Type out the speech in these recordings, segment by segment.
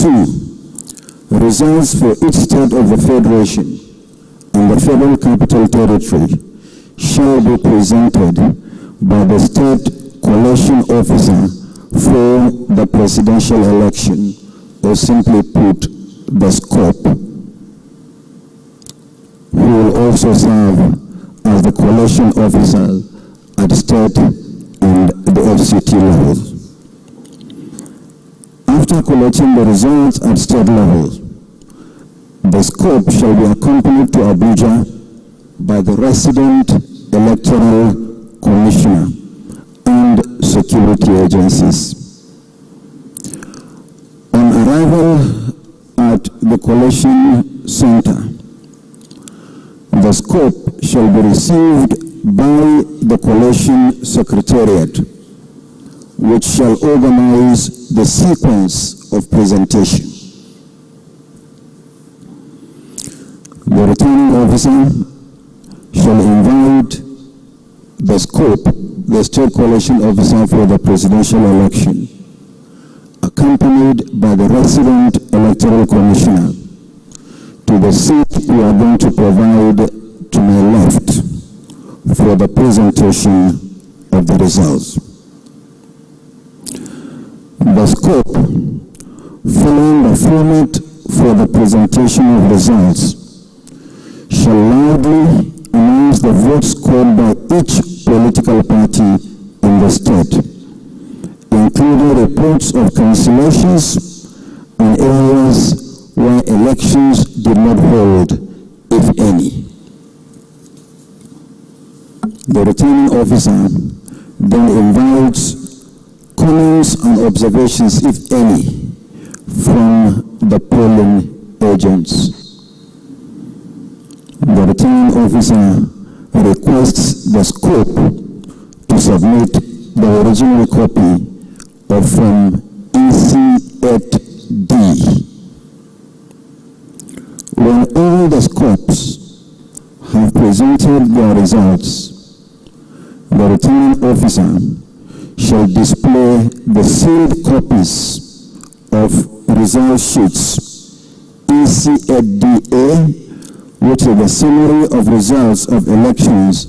2. Results for each state of the Federation and the Federal Capital Territory shall be presented by the State Collation Officer for the presidential election, or simply put, the scope, who will also serve as the collation officer at state and the FCT levels. After collecting the results at state level, the scope shall be accompanied to Abuja by the resident electoral commissioner and security agencies. On arrival at the collation center, the scope shall be received by the collation secretariat, which shall organize the sequence of presentation. The returning officer shall invite the scope, the state collation officer for the presidential election, accompanied by the resident electoral commissioner, to the seat we are going to provide to my left for the presentation of the results. The scope, following the format for the presentation of results, shall loudly announce the votes scored by each political party in the state, including reports of cancellations and areas where elections did not hold, if any. The returning officer then invites comments and observations, if any, from the polling agents. The returning officer requests the scope to submit the original copy of Form EC8D. When all the scopes have presented their results, the returning officer shall display the sealed copies of result sheets EC8DA, which is the summary of results of elections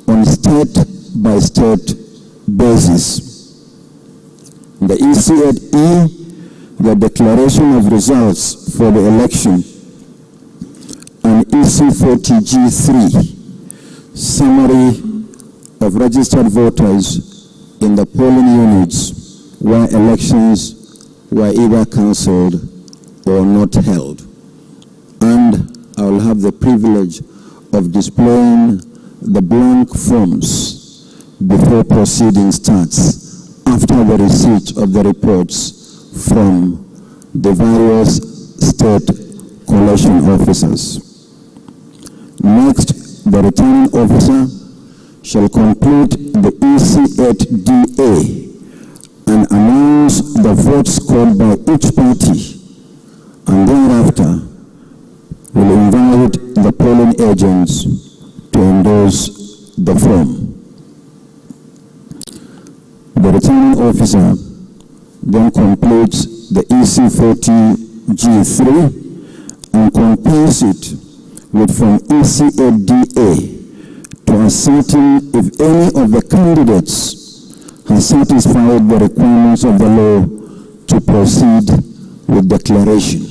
on state-by-state basis. The EC8E, the declaration of results for the election, and EC40G3, summary of registered voters in the polling units where elections were either cancelled or not held. And I will have the privilege of displaying the blank forms before proceeding starts, after the receipt of the reports from the various state collation officers. Next, the returning officer shall complete the EC8DA and announce the votes scored by each party, and thereafter will invite the polling agents to endorse the form. The returning officer then completes the EC40G3 and compares it with Form EC8DA to ascertain if any of the candidates has satisfied the requirements of the law to proceed with declaration.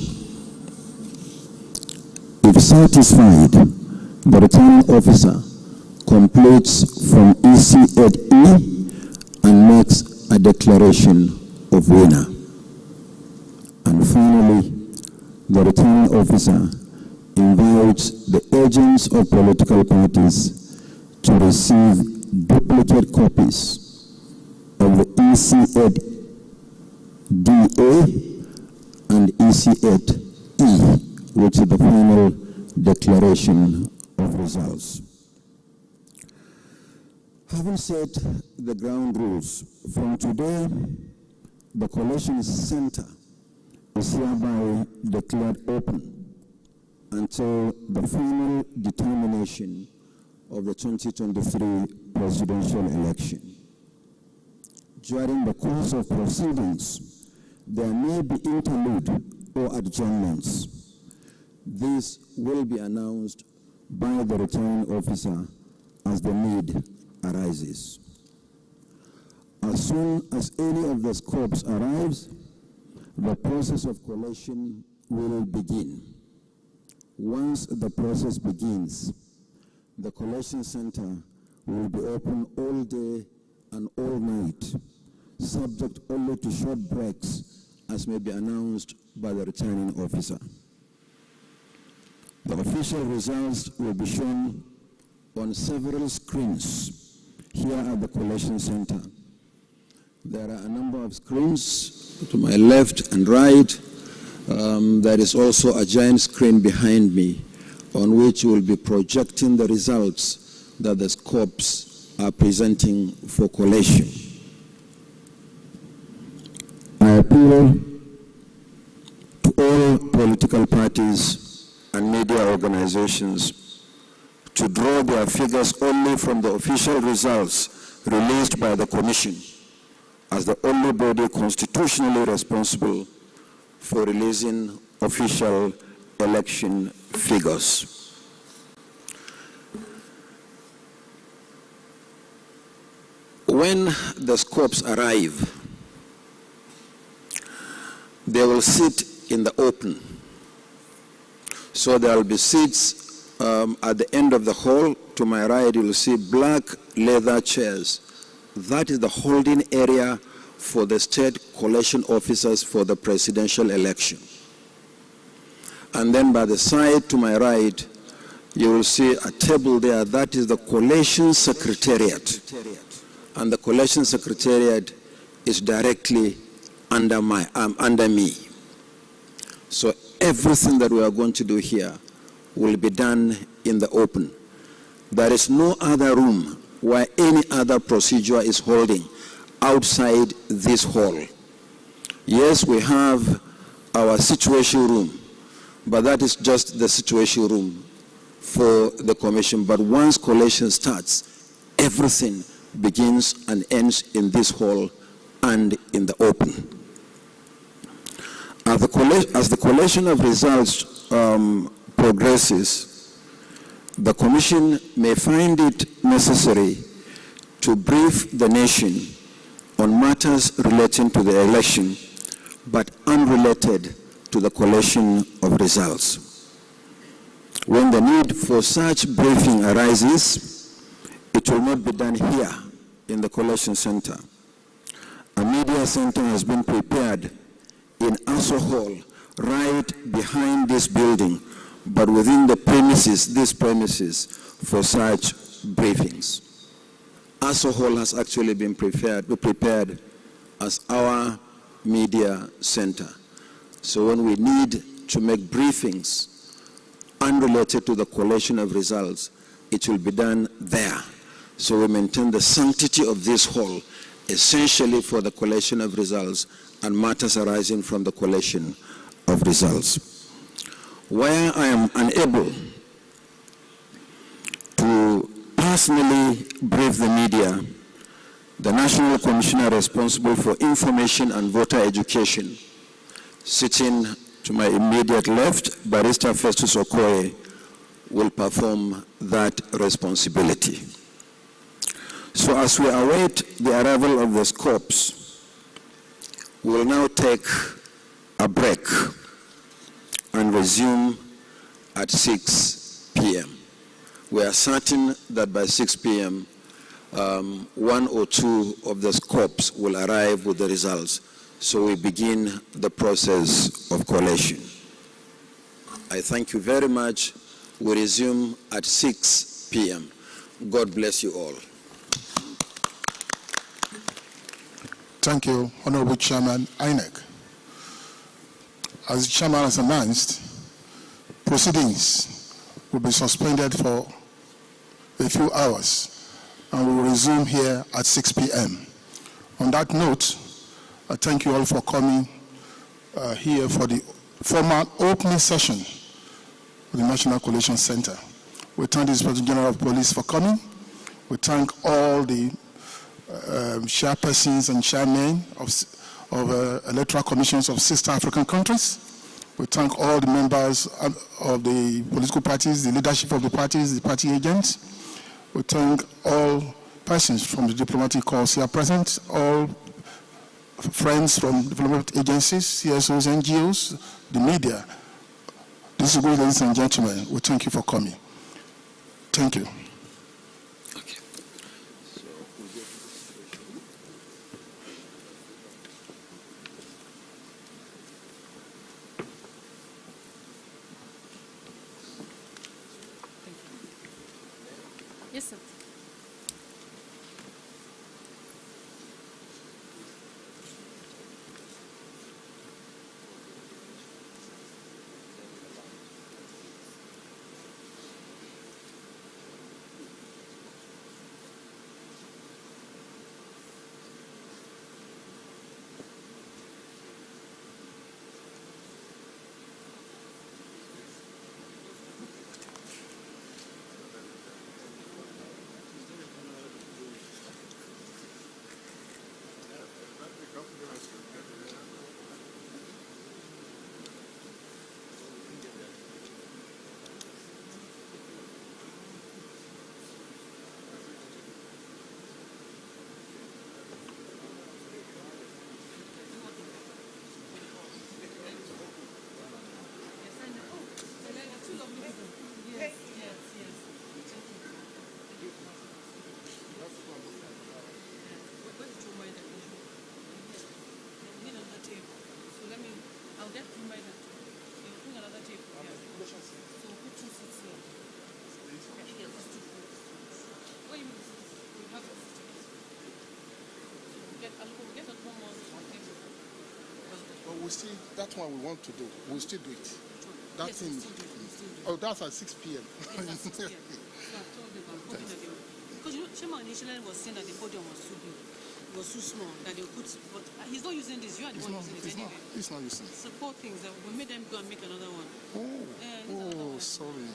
If satisfied, the returning officer completes from EC8E and makes a declaration of winner. And finally, the returning officer invites the agents of political parties to receive duplicate copies of the EC8DA and EC8E, which is the final declaration of results. Having set the ground rules, from today, the collation center is hereby declared open until the final determination of the 2023 presidential election. During the course of proceedings, there may be interlude or adjournments. This will be announced by the returning officer as the need arises. As soon as any of the scopes arrives, the process of collation will begin. Once the process begins, the collation center will be open all day and all night, subject only to short breaks as may be announced by the returning officer. The official results will be shown on several screens here at the collation center. There are a number of screens to my left and right. There is also a giant screen behind me on which we will be projecting the results that the scopes are presenting for collation. I appeal to all political parties and media organizations to draw their figures only from the official results released by the Commission, as the only body constitutionally responsible for releasing official election figures. When the scopes arrive, they will sit in the open. So there will be seats at the end of the hall. To my right, you will see black leather chairs. That is the holding area for the state collation officers for the presidential election. And then by the side to my right, you will see a table there. That is the collation secretariat. And the collation secretariat is directly under me. So everything that we are going to do here will be done in the open. There is no other room where any other procedure is holding outside this hall. Yes, we have our situation room, but that is just the situation room for the commission. But once collation starts, everything begins and ends in this hall and in the open. As the collation of results progresses, the Commission may find it necessary to brief the nation on matters relating to the election, but unrelated to the collation of results. When the need for such briefing arises, it will not be done here in the collation center. A media center has been prepared in Aso Hall, right behind this building, but within the premises, these premises, for such briefings. Aso Hall has actually been prepared as our media center. So when we need to make briefings unrelated to the collation of results, it will be done there. So we maintain the sanctity of this hall, essentially for the collation of results and matters arising from the collation of results. Where I am unable to personally brief the media, the National Commissioner responsible for information and voter education, sitting to my immediate left, Barrister Festus Okoye, will perform that responsibility. So as we await the arrival of the scopes, we will now take a break and resume at 6 p.m. We are certain that by 6 p.m., one or two of the scopes will arrive with the results. So we begin the process of collation. I thank you very much. We resume at 6 p.m. God bless you all. Thank you, Honorable Chairman INEC. As the Chairman has announced, proceedings will be suspended for a few hours and we will resume here at 6 p.m. On that note, I thank you all for coming here for the formal opening session of the National Collation Center. We thank the Inspector General of Police for coming. We thank all the chairpersons and chairmen of electoral commissions of sister African countries. We thank all the members of the political parties, the leadership of the parties, the party agents. We thank all persons from the diplomatic corps here present, all friends from development agencies, CSOs, NGOs, the media. This is good, ladies and gentlemen. We thank you for coming. Thank you. Okay. Yes, sir. I'll get you by that. You bring another tape. Yeah. So we'll put 2 seats here. I think it's 2 seats. What do you mean? We have a we'll get one more table. But we'll still, that one we want to do. We'll still do it. That Yes, thing. we'll still do it. We'll still do it. Oh, that's at 6 p.m. Yes, at 6 p.m. So I told them I'm hoping that they will. Because you know, Shema initially was saying that the podium was too big. It was too small that they'll put, but he's not using this. You are the one using it anyway. It's not using it. So 4 things that we made them go and make another one. Oh, sorry.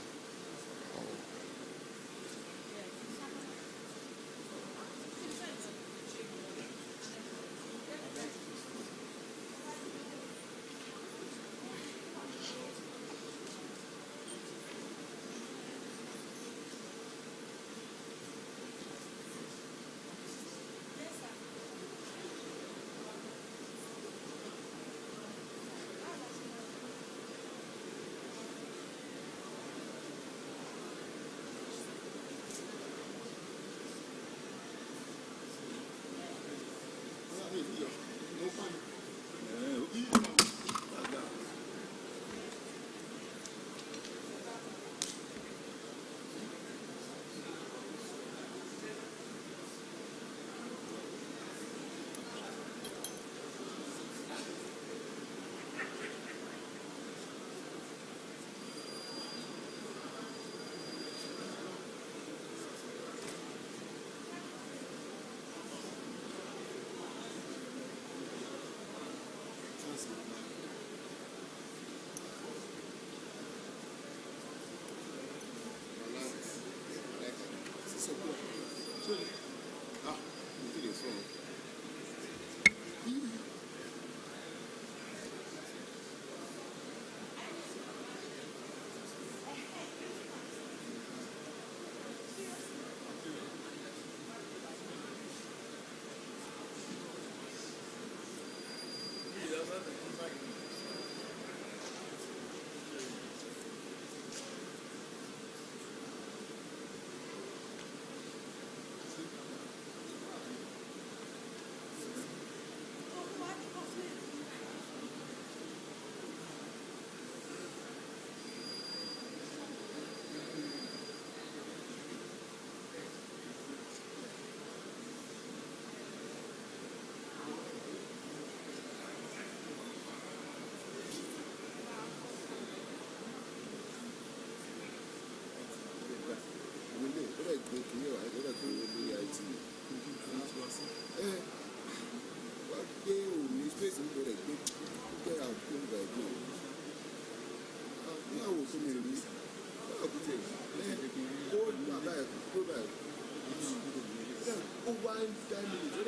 Over 10 minutes.